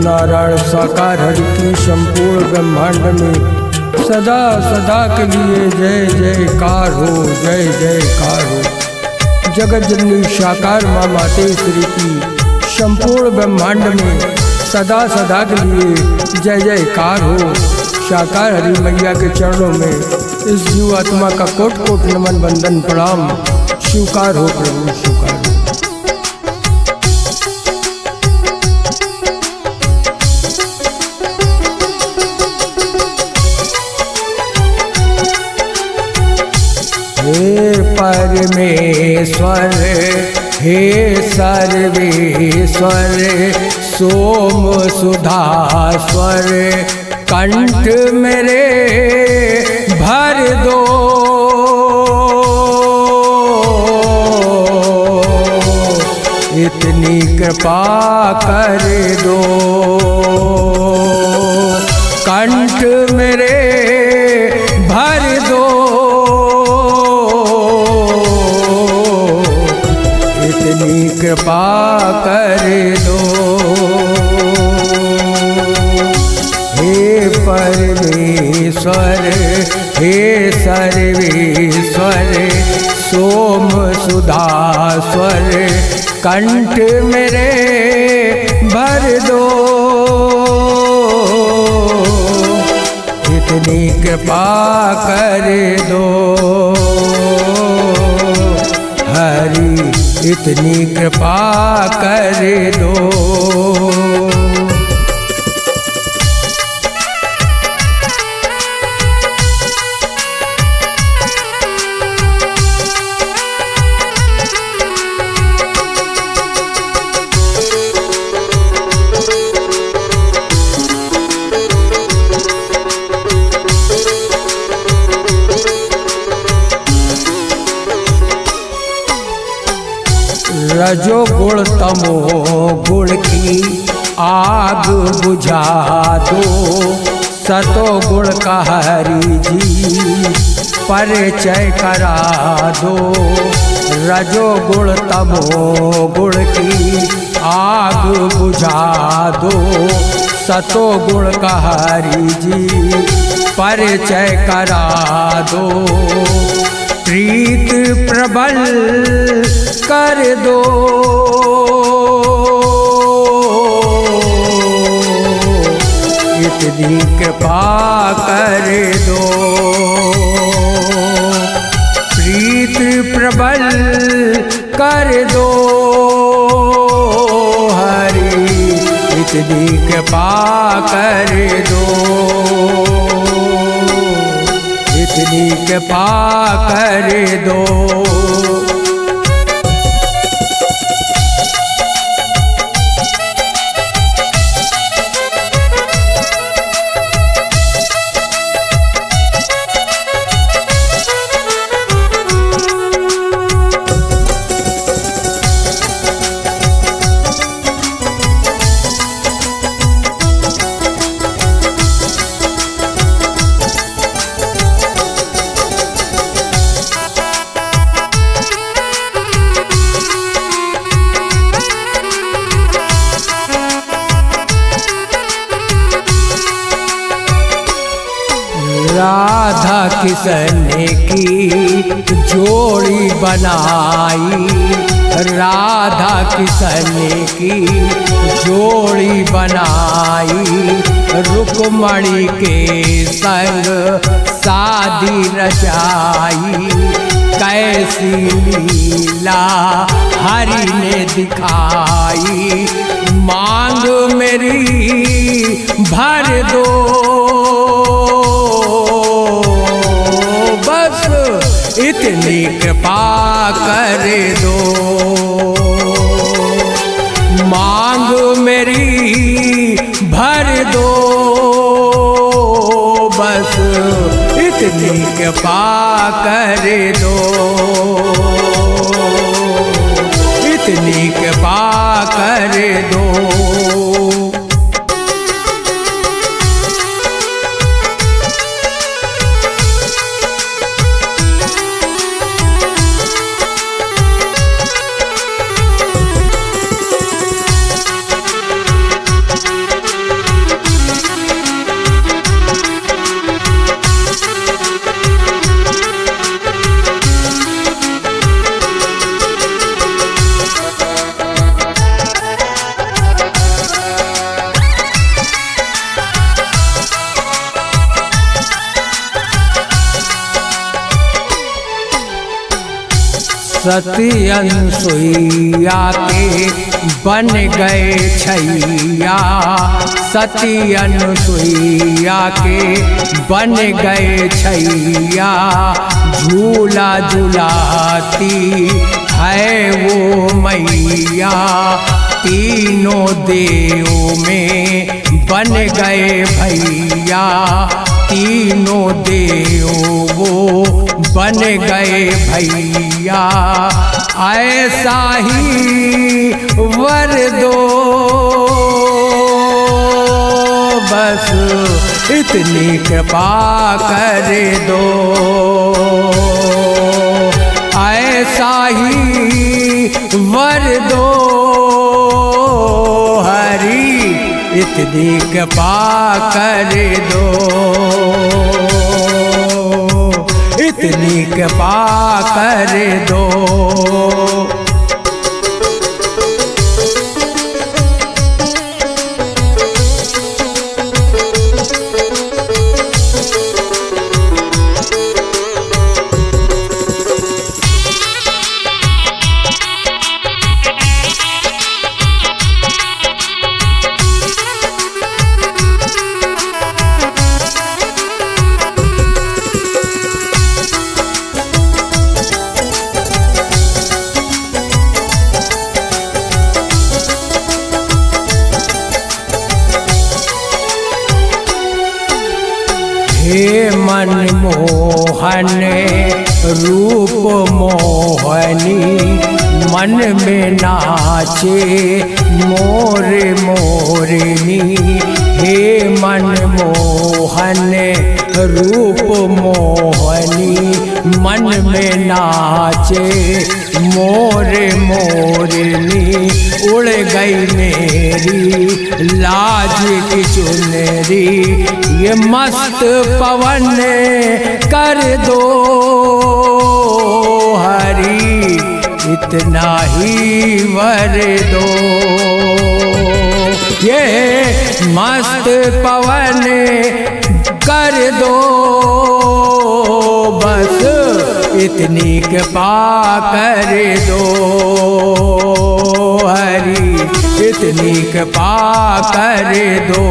नारायण साकार हरि की संपूर्ण ब्रह्मांड में सदा सदा के लिए जय जयकार हो, जय जयकार हो। जगत जननी साकार माँ मातेश्वरी की संपूर्ण ब्रह्मांड में सदा सदा के लिए जय जयकार हो। साकार हरि मैया के चरणों में इस जीव आत्मा का कोट कोट नमन वंदन प्रणाम स्वीकार हो प्रभु, स्वीकार हो। हे परमेश्वर हे सर्वेश्वर सोम सुधास्वर कंठ मेरे भर दो। इतनी कृपा कर दो, कंठ मेरे भर दो। इतनी कृपा कर दो। हे परमेश्वर हे सर्वेश्वर सोम सुधास्वर कंठ मेरे भर दो। इतनी कृपा कर दो हरि, इतनी कृपा कर दो। रजो गुण तमो गुण की आग बुझा दो। सतो गुण का हरि जी परिचय करा दो। रजो गुण तमो गुण की आग बुझा दो। सतो गुण का हरि जी परिचय करा दो। प्रीत प्रबल कर दो। इतनी कृपा कर दो। प्रीत प्रबल कर दो हरि, इतनी कृपा कर दो। इतनी कृपा कर दो। राधा किशन की जोड़ी बनाई। राधा किशन की जोड़ी बनाई। रुक्मणी के संग शादी रचाई। कैसी लीला हरि ने दिखाई। मांग मेरी भर दो। इतनी कृपा कर दो। मांग मेरी भर दो। बस इतनी कृपा कर दो। इतनी कृपा कर दो। सती अनसुईया के बन गए छैया, सती अनसुईया के बन गए छैया। झूला झुलाती है वो मैया, तीनों देवों में बन गए भैया, तीनों देव वो बन गए भैया। ऐसा ही वर दो बस इतनी कृपा कर दो, ऐसा ही वर दो हरि इतनी कृपा कर दो, इतनी कृपा कर दो। हे मनमोहन रूप मोहनी, मन में नाचे मोर मोरनी। हे मनमोहन रूप मोहनी, मन में नाचे मोर मोरनी। उड़ गई मेरी लाज की चुनरी, ये मस्त पवन कर दो हरि इतना ही वर दो। ये मस्त पवन कर दो बस इतनी कृपा कर दो हरि इतनी कृपा कर दो।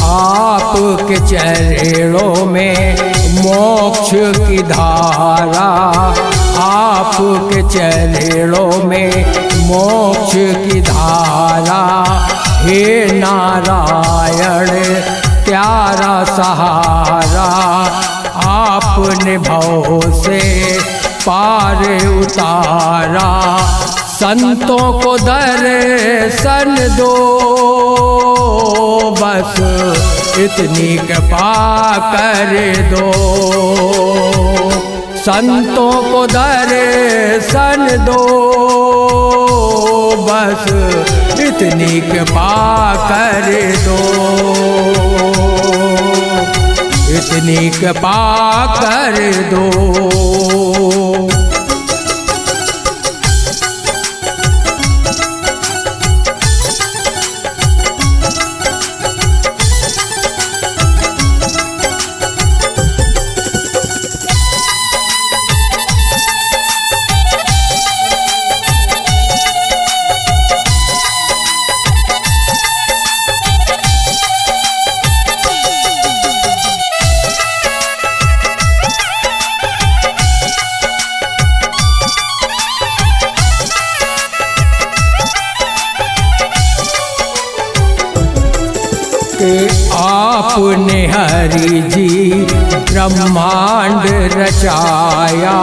आपके चरणों में मोक्ष की धारा, आपके चरणों में मोक्ष की धारा। हे नारायण प्यारा सहारा, आपने भव से पार उतारा। संतों को दर्शन दो बस इतनी कृपा कर दो। संतों को दर्शन दो बस इतनी कृपा कर दो, इतनी कृपा कर दो। कि आपने हरि जी ब्रह्मांड रचाया,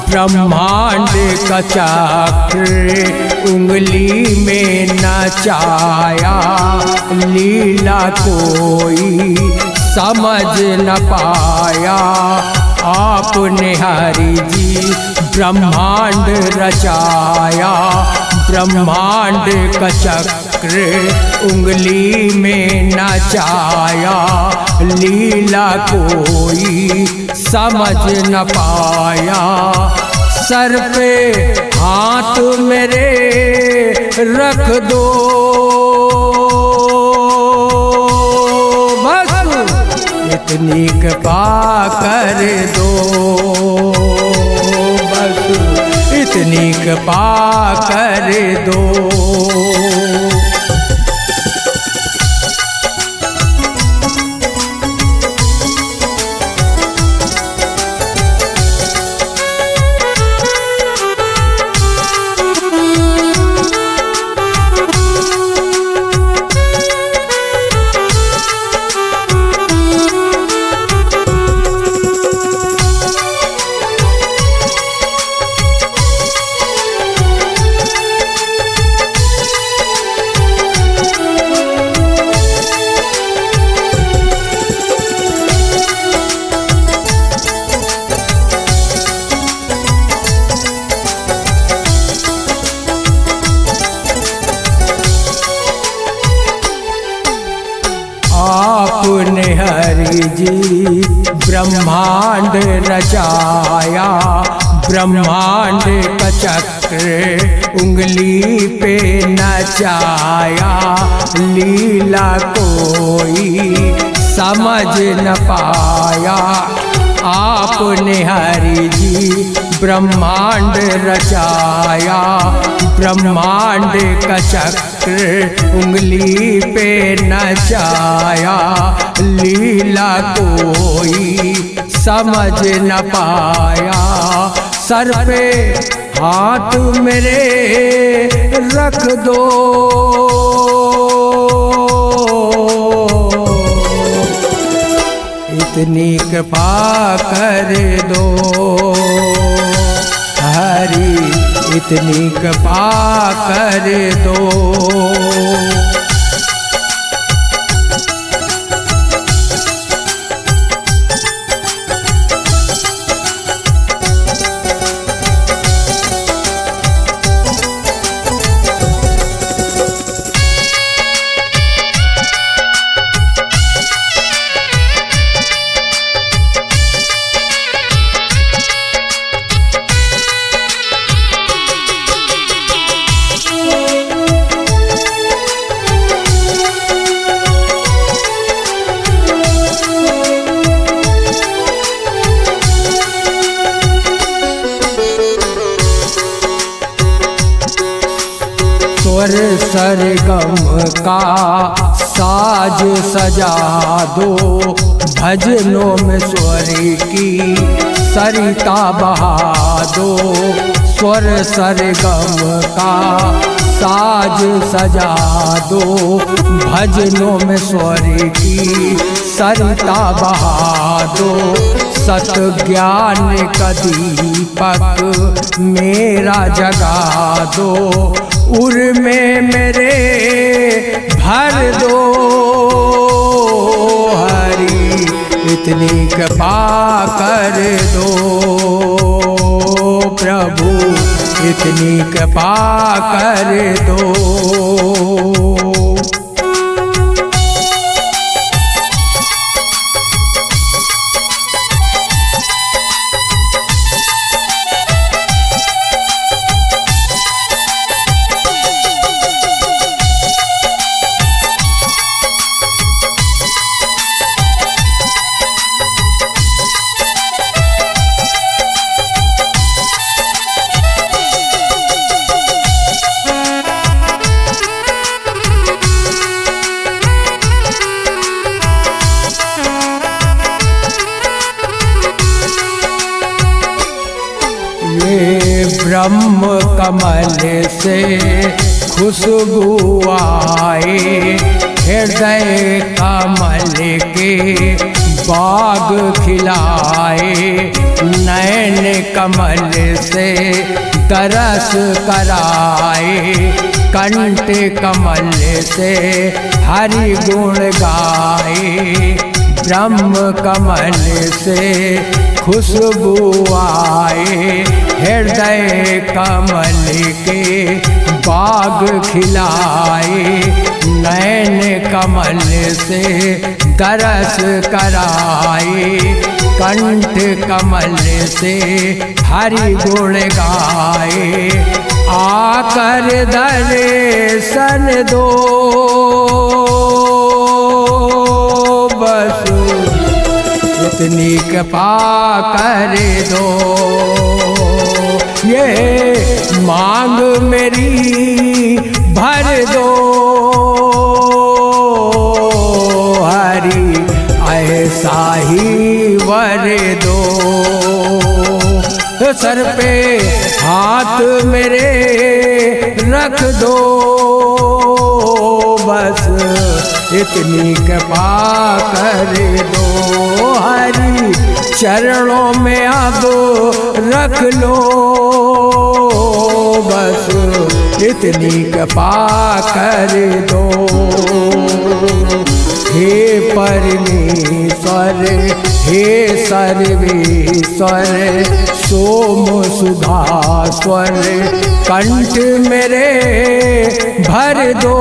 ब्रह्मांड का चक्र उंगली में नचाया, लीला कोई समझ न पाया। आपने हरि जी ब्रह्मांड रचाया, ब्रह्मांड का चक्र उंगली में नचाया, लीला कोई समझ न पाया। सर पे हाथ मेरे रख दो, बस इतनी कृपा कर दो, बस इतनी कृपा कर दो। आपने हरि जी ब्रह्मांड रचाया, ब्रह्मांड का चक्र उंगली पे नचाया, लीला कोई समझ न पाया। आपने हरि जी ब्रह्मांड रचाया, ब्रह्मांड का चक्र उंगली पे नचाया, लीला कोई समझ न पाया। सर पे हाथ मेरे रख दो, इतनी कृपा कर दो हरि, इतनी कृपा कर दो। स्वर सरगम का साज सजा दो, भजनों में स्वर की सरिता बहा दो। स्वर सरगम का साज सजा दो, भजनों में स्वर की सरिता बहा दो। सत ज्ञान का दीपक मेरा जगा दो, उर में मेरे भर दो हरि, इतनी कृपा कर दो प्रभु, इतनी कृपा कर दो। ब्रह्म कमल से खुशबू आए, हृदय कमल के बाग खिलाए, नैन कमल से तरस कराए, कंठ कमल से हरि गुण गाए, ब्रह्म कमल से खुशबू आए, हृदय कमल के बाग खिलाए, नैन कमल से तरस कराए, कंठ कमल से हरि गुण गाए, आकर दर्शन दो बस इतनी कृपा कर दो, ये मांग मेरी भर दो हरि ऐसा ही वर दो, सर पे हाथ मेरे रख दो बस इतनी कृपा कर दो, हरि चरणों में अब रख लो बस इतनी कृपा कर दो। हे परमेश्वर हे सर्वेश्वर सोम सुधास्वर, कंठ मेरे भर दो